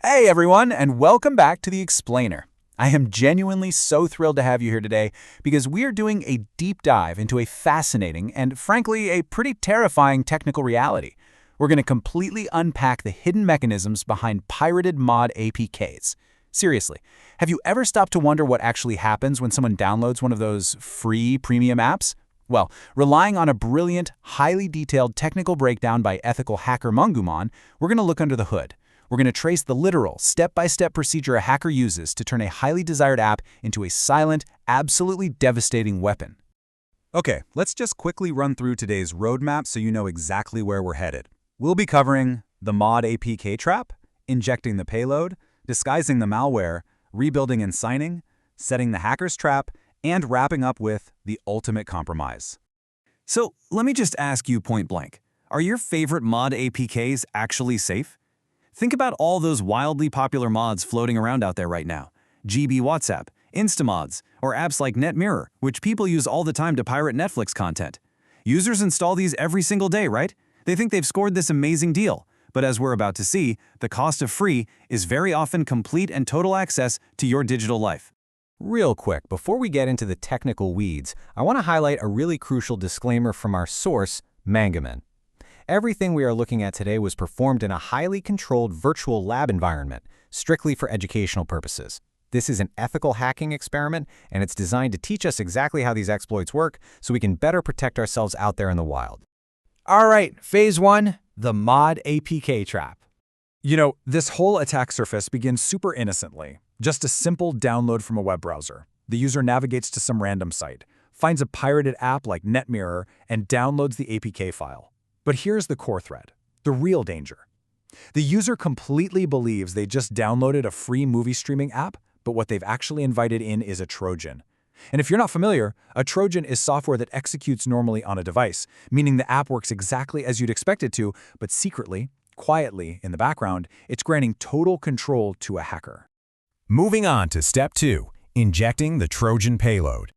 Hey everyone, and welcome back to The Explainer. I am genuinely so thrilled to have you here today because we are doing a deep dive into a fascinating and, frankly, a pretty terrifying technical reality. We're going to completely unpack the hidden mechanisms behind pirated mod APKs. Seriously, have you ever stopped to wonder what actually happens when someone downloads one of those free premium apps? Well, relying on a brilliant, highly detailed technical breakdown by ethical hacker Mungumon, we're going to look under the hood. We're going to trace the literal, step-by-step procedure a hacker uses to turn a highly desired app into a silent, absolutely devastating weapon. Okay, let's just quickly run through today's roadmap so you know exactly where we're headed. We'll be covering the mod APK trap, injecting the payload, disguising the malware, rebuilding and signing, setting the hacker's trap, and wrapping up with the ultimate compromise. So let me just ask you point blank, are your favorite mod APKs actually safe? Think about all those wildly popular mods floating around out there right now. GB WhatsApp, Instamods, or apps like NetMirror, which people use all the time to pirate Netflix content. Users install these every single day, right? They think they've scored this amazing deal. But as we're about to see, the cost of free is very often complete and total access to your digital life. Real quick, before we get into the technical weeds, I want to highlight a really crucial disclaimer from our source, Mangumon. Everything we are looking at today was performed in a highly controlled virtual lab environment, strictly for educational purposes. This is an ethical hacking experiment, and it's designed to teach us exactly how these exploits work so we can better protect ourselves out there in the wild. All right, phase one, the mod APK trap. You know, this whole attack surface begins super innocently. Just a simple download from a web browser. The user navigates to some random site, finds a pirated app like NetMirror, and downloads the APK file. But here's the core thread, the real danger. The user completely believes they just downloaded a free movie streaming app, but what they've actually invited in is a Trojan. And if you're not familiar, a Trojan is software that executes normally on a device, meaning the app works exactly as you'd expect it to, but secretly, quietly, in the background, it's granting total control to a hacker. Moving on to step 2, injecting the Trojan payload.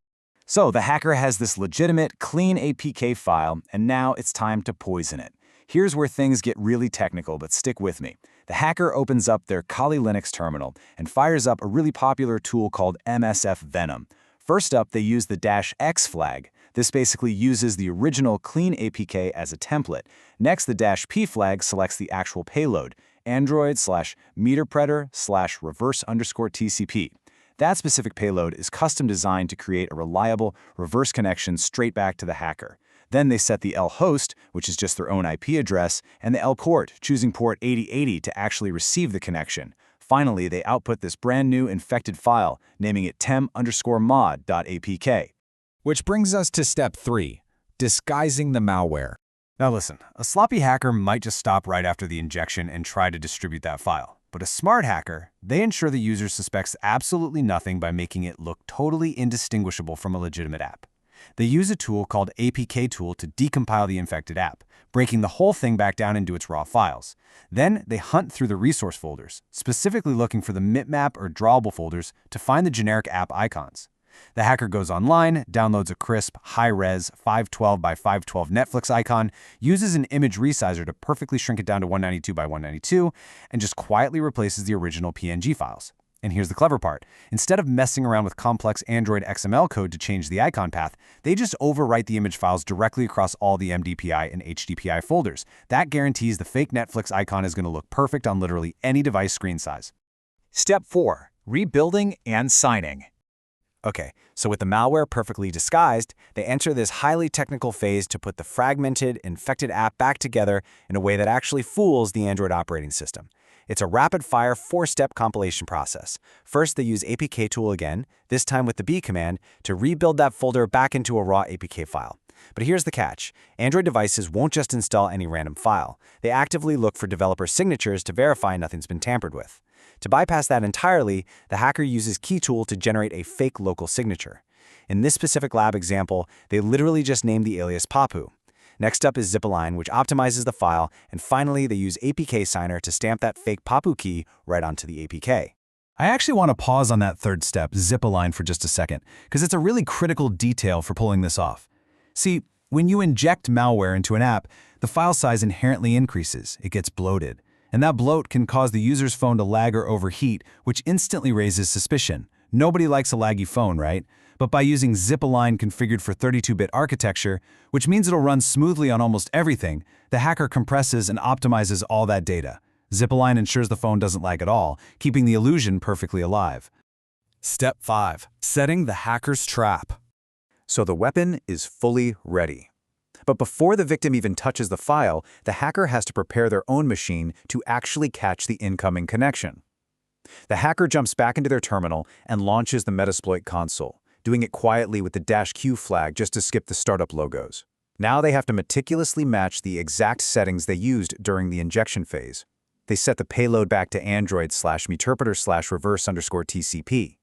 So the hacker has this legitimate, clean APK file, and now it's time to poison it. Here's where things get really technical, but stick with me. The hacker opens up their Kali Linux terminal and fires up a really popular tool called MSF Venom. First up, they use the -x flag. This basically uses the original clean APK as a template. Next, the -p flag selects the actual payload, Android/meterpreter/reverse_TCP. That specific payload is custom designed to create a reliable reverse connection straight back to the hacker. Then they set the L host, which is just their own IP address, and the L port, choosing port 8080 to actually receive the connection. Finally, they output this brand new infected file, naming it tem_mod.apk. Which brings us to step 3, disguising the malware. Now listen, a sloppy hacker might just stop right after the injection and try to distribute that file. But a smart hacker, they ensure the user suspects absolutely nothing by making it look totally indistinguishable from a legitimate app. They use a tool called APK tool to decompile the infected app, breaking the whole thing back down into its raw files. Then they hunt through the resource folders, specifically looking for the bitmap or drawable folders to find the generic app icons. The hacker goes online, downloads a crisp, high-res 512 by 512 Netflix icon, uses an image resizer to perfectly shrink it down to 192 by 192, and just quietly replaces the original PNG files. And here's the clever part. Instead of messing around with complex Android XML code to change the icon path, they just overwrite the image files directly across all the MDPI and HDPI folders. That guarantees the fake Netflix icon is going to look perfect on literally any device screen size. Step 4, rebuilding and signing. Okay, so with the malware perfectly disguised, they enter this highly technical phase to put the fragmented, infected app back together in a way that actually fools the Android operating system. It's a rapid-fire 4-step compilation process. First, they use APK tool again, this time with the B command, to rebuild that folder back into a raw APK file. But here's the catch. Android devices won't just install any random file. They actively look for developer signatures to verify nothing's been tampered with. To bypass that entirely, the hacker uses KeyTool to generate a fake local signature. In this specific lab example, they literally just named the alias Papu. Next up is Zipalign, which optimizes the file, and finally they use APK Signer to stamp that fake Papu key right onto the APK. I actually want to pause on that third step, Zipalign, for just a second, because it's a really critical detail for pulling this off. See, when you inject malware into an app, the file size inherently increases. It gets bloated. And that bloat can cause the user's phone to lag or overheat, which instantly raises suspicion. Nobody likes a laggy phone, right? But by using Zip-Align configured for 32-bit architecture, which means it'll run smoothly on almost everything, the hacker compresses and optimizes all that data. Zip-Align ensures the phone doesn't lag at all, keeping the illusion perfectly alive. Step 5. Setting the hacker's trap. So the weapon is fully ready. But before the victim even touches the file, the hacker has to prepare their own machine to actually catch the incoming connection. The hacker jumps back into their terminal and launches the Metasploit console, doing it quietly with the -Q flag just to skip the startup logos. Now they have to meticulously match the exact settings they used during the injection phase. They set the payload back to Android/meterpreter/reverse_TCP.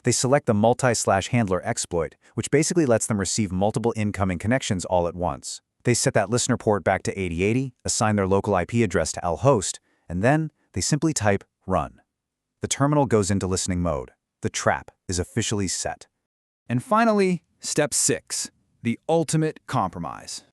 They select the multi/handler exploit, which basically lets them receive multiple incoming connections all at once. They set that listener port back to 8080, assign their local IP address to lhost, and then they simply type run. The terminal goes into listening mode. The trap is officially set. And finally, step 6, the ultimate compromise.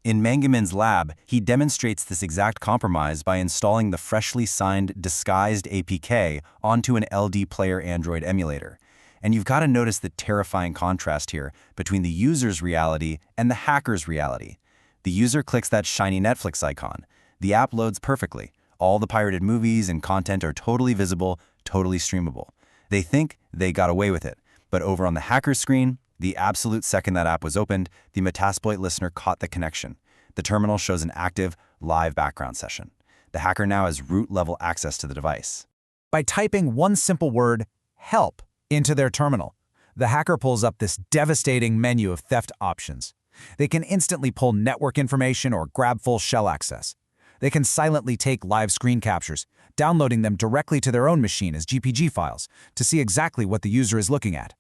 In Mangamin's lab, he demonstrates this exact compromise by installing the freshly signed disguised APK onto an LD Player Android emulator. And you've got to notice the terrifying contrast here between the user's reality and the hacker's reality. The user clicks that shiny Netflix icon. The app loads perfectly. All the pirated movies and content are totally visible, totally streamable. They think they got away with it. But over on the hacker's screen, the absolute second that app was opened, the Metasploit listener caught the connection. The terminal shows an active, live background session. The hacker now has root-level access to the device. By typing one simple word, help, into their terminal, the hacker pulls up this devastating menu of theft options. They can instantly pull network information or grab full shell access. They can silently take live screen captures, downloading them directly to their own machine as GPG files to see exactly what the user is looking at.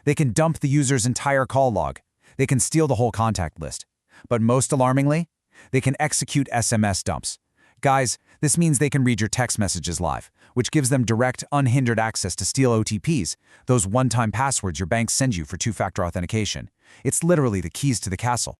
They can dump the user's entire call log. They can steal the whole contact list. But most alarmingly, they can execute SMS dumps. Guys, this means they can read your text messages live, which gives them direct, unhindered access to steal OTPs, those one-time passwords your banks send you for two-factor authentication. It's literally the keys to the castle.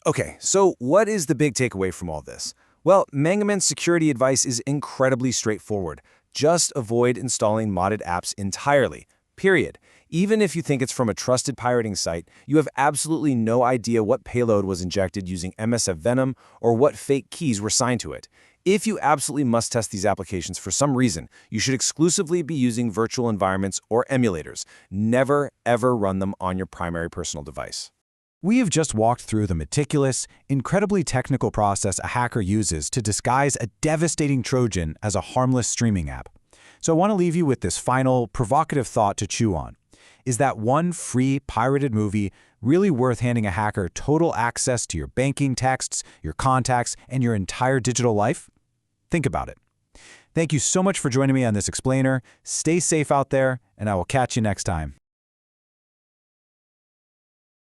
Okay, so what is the big takeaway from all this? Well, Mangamin's security advice is incredibly straightforward. Just avoid installing modded apps entirely. Period. Even if you think it's from a trusted pirating site, you have absolutely no idea what payload was injected using MSF Venom or what fake keys were signed to it. If you absolutely must test these applications for some reason, you should exclusively be using virtual environments or emulators. Never, ever run them on your primary personal device. We have just walked through the meticulous, incredibly technical process a hacker uses to disguise a devastating Trojan as a harmless streaming app. So I want to leave you with this final, provocative thought to chew on. Is that one free, pirated movie really worth handing a hacker total access to your banking texts, your contacts, and your entire digital life? Think about it. Thank you so much for joining me on this explainer. Stay safe out there, and I will catch you next time.